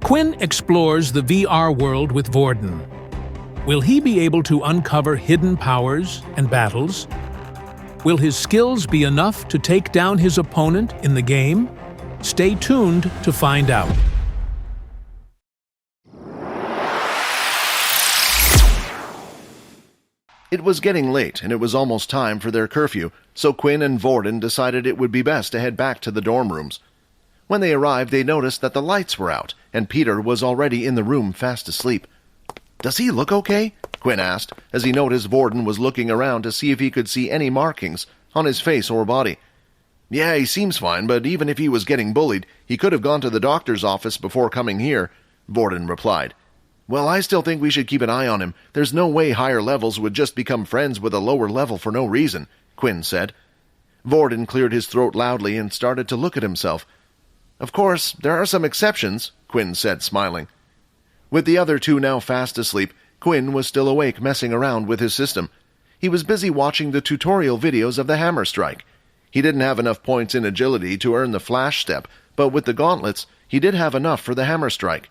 Quinn explores the VR world with Vorden. Will he be able to uncover hidden powers and battles? Will his skills be enough to take down his opponent in the game? Stay tuned to find out. It was getting late, and it was almost time for their curfew, so Quinn and Vorden decided it would be best to head back to the dorm rooms. When they arrived, they noticed that the lights were out, and Peter was already in the room fast asleep. "Does he look okay?" Quinn asked, as he noticed Vorden was looking around to see if he could see any markings on his face or body. "Yeah, he seems fine, but even if he was getting bullied, he could have gone to the doctor's office before coming here," Vorden replied. "Well, I still think we should keep an eye on him. There's no way higher levels would just become friends with a lower level for no reason," Quinn said. Vorden cleared his throat loudly and started to look at himself. "Of course, there are some exceptions," Quinn said, smiling. With the other two now fast asleep, Quinn was still awake messing around with his system. He was busy watching the tutorial videos of the hammer strike. He didn't have enough points in agility to earn the flash step, but with the gauntlets, he did have enough for the hammer strike.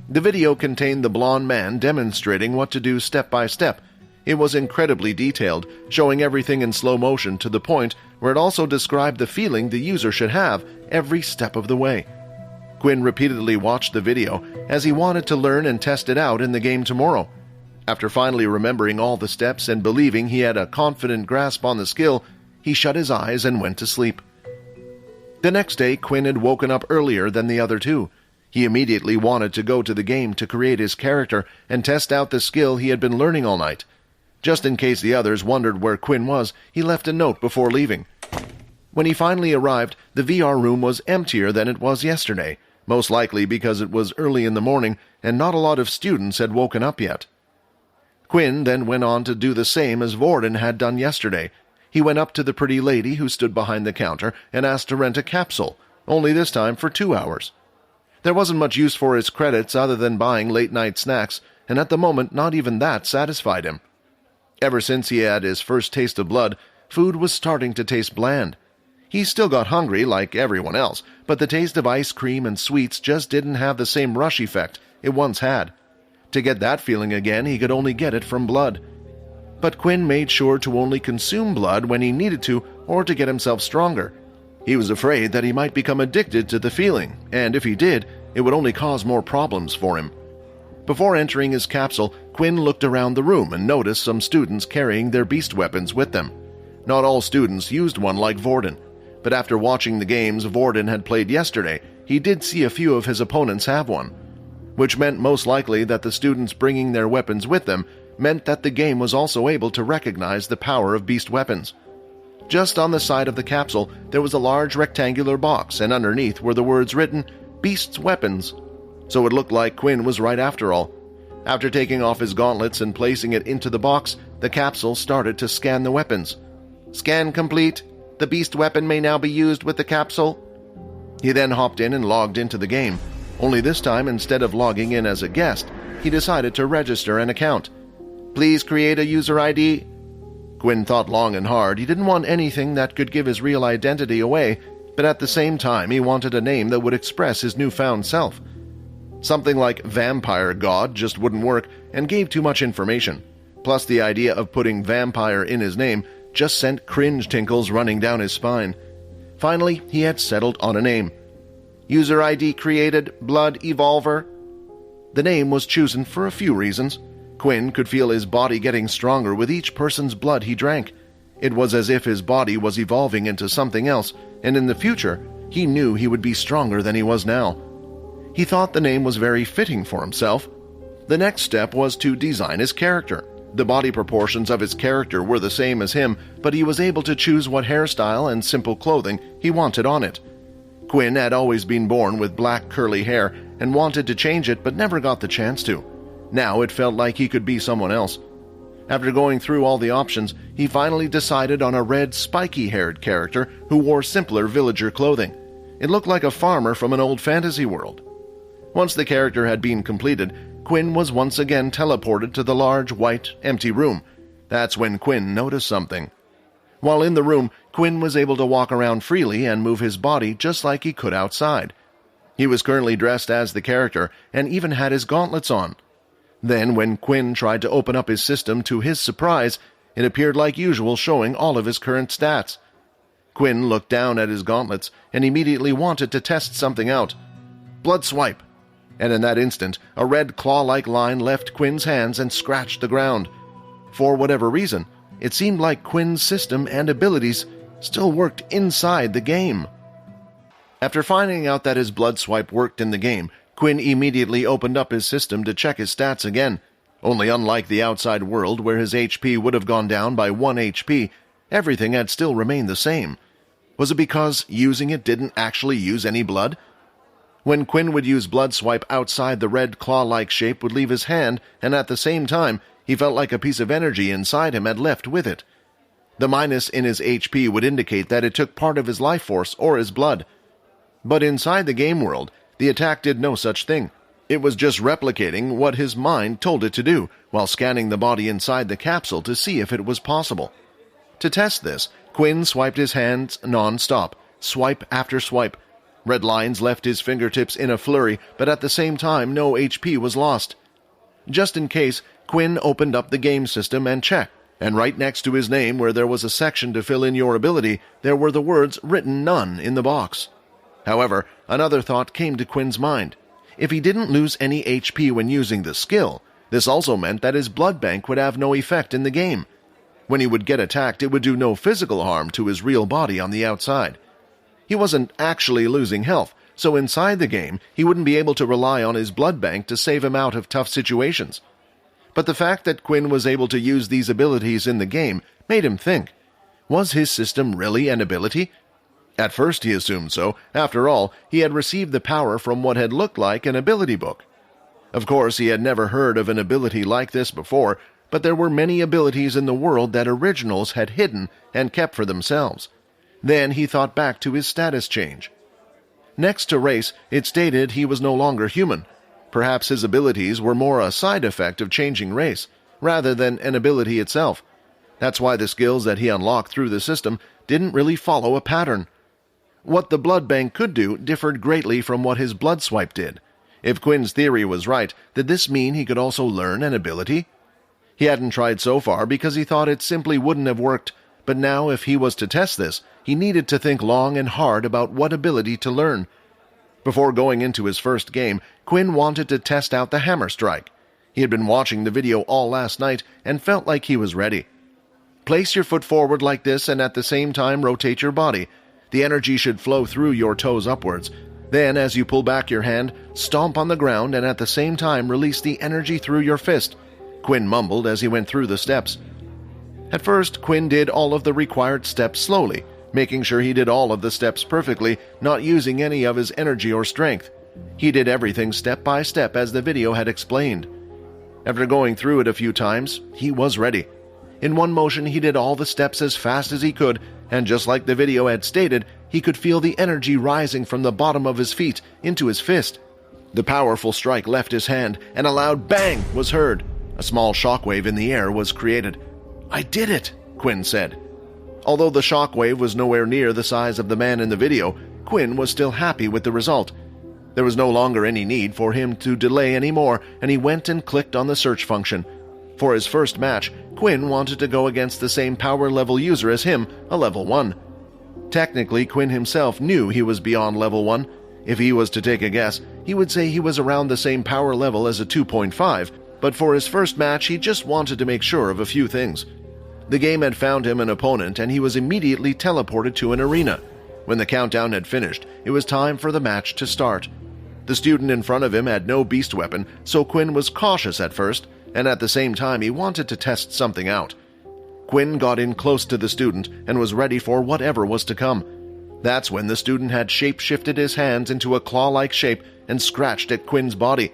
The video contained the blonde man demonstrating what to do step by step. It was incredibly detailed, showing everything in slow motion to the point where it also described the feeling the user should have every step of the way. Quinn repeatedly watched the video as he wanted to learn and test it out in the game tomorrow. After finally remembering all the steps and believing he had a confident grasp on the skill, he shut his eyes and went to sleep. The next day, Quinn had woken up earlier than the other two. He immediately wanted to go to the game to create his character and test out the skill he had been learning all night. Just in case the others wondered where Quinn was, he left a note before leaving. When he finally arrived, the VR room was emptier than it was yesterday, most likely because it was early in the morning and not a lot of students had woken up yet. Quinn then went on to do the same as Vorden had done yesterday. He went up to the pretty lady who stood behind the counter and asked to rent a capsule, only this time for 2 hours. There wasn't much use for his credits other than buying late-night snacks, and at the moment not even that satisfied him. Ever since he had his first taste of blood, food was starting to taste bland. He still got hungry like everyone else, but the taste of ice cream and sweets just didn't have the same rush effect it once had. To get that feeling again, he could only get it from blood. But Quinn made sure to only consume blood when he needed to or to get himself stronger. He was afraid that he might become addicted to the feeling, and if he did, it would only cause more problems for him. Before entering his capsule, Quinn looked around the room and noticed some students carrying their beast weapons with them. Not all students used one like Vorden, but after watching the games Vorden had played yesterday, he did see a few of his opponents have one, which meant most likely that the students bringing their weapons with them meant that the game was also able to recognize the power of beast weapons. Just on the side of the capsule, there was a large rectangular box, and underneath were the words written, "Beast's Weapons." So it looked like Quinn was right after all. After taking off his gauntlets and placing it into the box, the capsule started to scan the weapons. "Scan complete. The beast weapon may now be used with the capsule." He then hopped in and logged into the game. Only this time, instead of logging in as a guest, he decided to register an account. "Please create a user ID." Quinn thought long and hard. He didn't want anything that could give his real identity away, but at the same time he wanted a name that would express his newfound self. Something like Vampire God just wouldn't work and gave too much information. Plus the idea of putting vampire in his name just sent cringe tinkles running down his spine. Finally, he had settled on a name. User ID created, Blood Evolver. The name was chosen for a few reasons. Quinn could feel his body getting stronger with each person's blood he drank. It was as if his body was evolving into something else, and in the future, he knew he would be stronger than he was now. He thought the name was very fitting for himself. The next step was to design his character. The body proportions of his character were the same as him, but he was able to choose what hairstyle and simple clothing he wanted on it. Quinn had always been born with black curly hair and wanted to change it but never got the chance to. Now it felt like he could be someone else. After going through all the options, he finally decided on a red, spiky-haired character who wore simpler villager clothing. It looked like a farmer from an old fantasy world. Once the character had been completed, Quinn was once again teleported to the large, white, empty room. That's when Quinn noticed something. While in the room, Quinn was able to walk around freely and move his body just like he could outside. He was currently dressed as the character and even had his gauntlets on. Then, when Quinn tried to open up his system, to his surprise, it appeared like usual, showing all of his current stats. Quinn looked down at his gauntlets and immediately wanted to test something out. Blood swipe! And in that instant, a red claw-like line left Quinn's hands and scratched the ground. For whatever reason, it seemed like Quinn's system and abilities still worked inside the game. After finding out that his blood swipe worked in the game, Quinn immediately opened up his system to check his stats again. Only unlike the outside world, where his HP would have gone down by 1 HP, everything had still remained the same. Was it because using it didn't actually use any blood? When Quinn would use blood swipe outside, the red claw-like shape would leave his hand, and at the same time, he felt like a piece of energy inside him had left with it. The minus in his HP would indicate that it took part of his life force or his blood. But inside the game world, the attack did no such thing. It was just replicating what his mind told it to do, while scanning the body inside the capsule to see if it was possible. To test this, Quinn swiped his hands non-stop, swipe after swipe. Red lines left his fingertips in a flurry, but at the same time no HP was lost. Just in case, Quinn opened up the game system and checked, and right next to his name, where there was a section to fill in your ability, there were the words written none in the box. However, another thought came to Quinn's mind. If he didn't lose any HP when using the skill, this also meant that his blood bank would have no effect in the game. When he would get attacked, it would do no physical harm to his real body on the outside. He wasn't actually losing health, so inside the game, he wouldn't be able to rely on his blood bank to save him out of tough situations. But the fact that Quinn was able to use these abilities in the game made him think, was his system really an ability? At first he assumed so. After all, he had received the power from what had looked like an ability book. Of course, he had never heard of an ability like this before, but there were many abilities in the world that originals had hidden and kept for themselves. Then he thought back to his status change. Next to race, it stated he was no longer human. Perhaps his abilities were more a side effect of changing race, rather than an ability itself. That's why the skills that he unlocked through the system didn't really follow a pattern. What the blood bank could do differed greatly from what his blood swipe did. If Quinn's theory was right, did this mean he could also learn an ability? He hadn't tried so far because he thought it simply wouldn't have worked, but now if he was to test this, he needed to think long and hard about what ability to learn. Before going into his first game, Quinn wanted to test out the hammer strike. He had been watching the video all last night and felt like he was ready. Place your foot forward like this and at the same time rotate your body. The energy should flow through your toes upwards. Then, as you pull back your hand, stomp on the ground and at the same time release the energy through your fist, Quinn mumbled as he went through the steps. At first, Quinn did all of the required steps slowly, making sure he did all of the steps perfectly, not using any of his energy or strength. He did everything step by step as the video had explained. After going through it a few times, he was ready. In one motion, he did all the steps as fast as he could, and just like the video had stated, he could feel the energy rising from the bottom of his feet into his fist. The powerful strike left his hand, and a loud bang was heard. A small shockwave in the air was created. "I did it," Quinn said. Although the shockwave was nowhere near the size of the man in the video, Quinn was still happy with the result. There was no longer any need for him to delay anymore, and he went and clicked on the search function. For his first match, Quinn wanted to go against the same power level user as him, a level 1. Technically, Quinn himself knew he was beyond level 1. If he was to take a guess, he would say he was around the same power level as a 2.5, but for his first match he just wanted to make sure of a few things. The game had found him an opponent and he was immediately teleported to an arena. When the countdown had finished, it was time for the match to start. The student in front of him had no beast weapon, so Quinn was cautious at first, and at the same time he wanted to test something out. Quinn got in close to the student and was ready for whatever was to come. That's when the student had shape-shifted his hands into a claw-like shape and scratched at Quinn's body.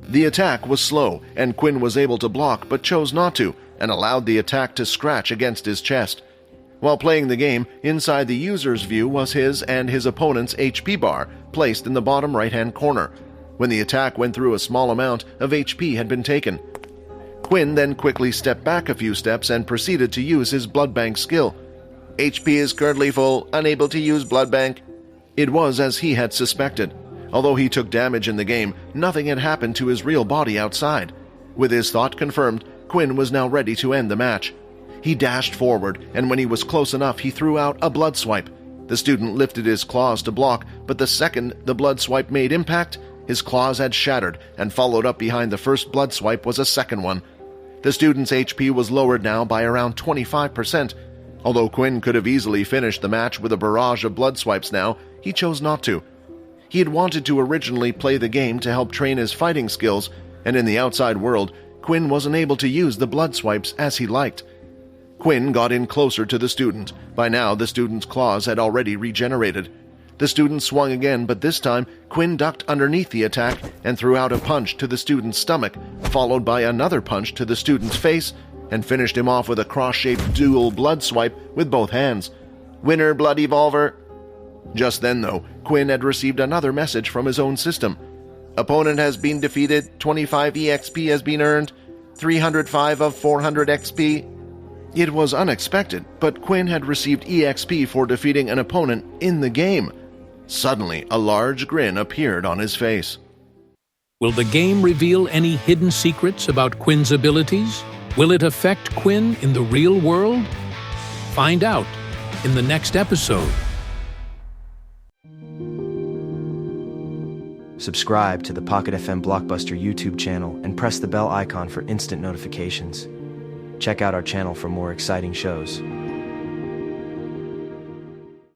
The attack was slow, and Quinn was able to block but chose not to, and allowed the attack to scratch against his chest. While playing the game, inside the user's view was his and his opponent's HP bar, placed in the bottom right-hand corner. When the attack went through, a small amount of HP had been taken. Quinn then quickly stepped back a few steps and proceeded to use his blood bank skill. "HP is currently full, unable to use blood bank." It was as he had suspected. Although he took damage in the game, nothing had happened to his real body outside. With his thought confirmed, Quinn was now ready to end the match. He dashed forward, and when he was close enough, he threw out a blood swipe. The student lifted his claws to block, but the second the blood swipe made impact, his claws had shattered, and followed up behind the first blood swipe was a second one. The student's HP was lowered now by around 25%. Although Quinn could have easily finished the match with a barrage of blood swipes now, he chose not to. He had wanted to originally play the game to help train his fighting skills, and in the outside world, Quinn wasn't able to use the blood swipes as he liked. Quinn got in closer to the student. By now, the student's claws had already regenerated. The student swung again, but this time, Quinn ducked underneath the attack and threw out a punch to the student's stomach, followed by another punch to the student's face, and finished him off with a cross-shaped dual blood swipe with both hands. "Winner, Blood Evolver!" Just then, though, Quinn had received another message from his own system. "Opponent has been defeated, 25 EXP has been earned, 305 of 400 XP. It was unexpected, but Quinn had received EXP for defeating an opponent in the game. Suddenly, a large grin appeared on his face. Will the game reveal any hidden secrets about Quinn's abilities? Will it affect Quinn in the real world? Find out in the next episode. Subscribe to the Pocket FM Blockbuster YouTube channel and press the bell icon for instant notifications. Check out our channel for more exciting shows.